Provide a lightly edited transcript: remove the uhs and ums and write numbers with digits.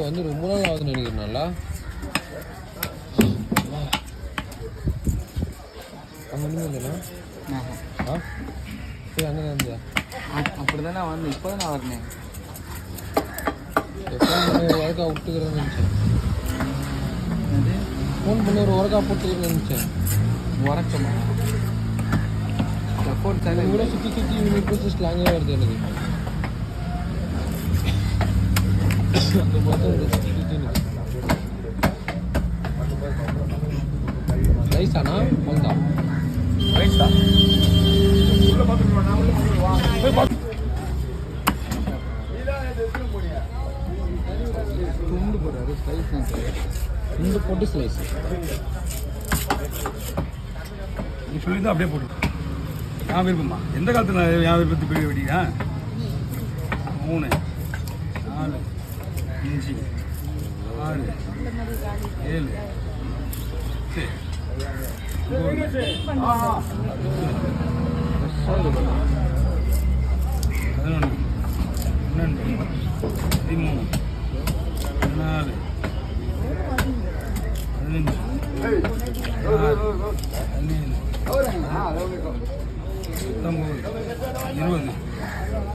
வந்து ரொம்ப நாள் ஆகுதுன்னு நினைக்கிறேன்ல. அங்கே நின்று ஆ சரி அங்கே இருந்தியா? அப்படி தானே வந்து இப்போ தான் நான் வரேன். ஃபோன் பண்ணி ஒரு ஒர்க்கா விட்டுக்கிறேன்னு நினச்சேன். ஃபோன் பண்ணி ஒரு ஒர்க்கா போட்டுக்கிறேன்னு நினச்சேன். உரக்கமா சப்போர்ட் தானே கூட சுற்றி சுற்றி யூனிட் ஸ்லாங்கே வருது எனக்கு. அந்த மொத்தம் சுற்றி சுற்றி ரைஸாண்ணா வந்தா ரைஸா துண்டு போடுறாரு ஸ்லைஸ் தான் துண்டு போட்டு ஸ்லைஸ் நீ சொல்லி தான் அப்படியே போட்டு என் விருப்பமா எந்த காலத்தில் என் விருப்பத்துக்கு போய் வெட்டியா 3 4 5 6 7 சரி 11 12 13 14 15 16 17 19 20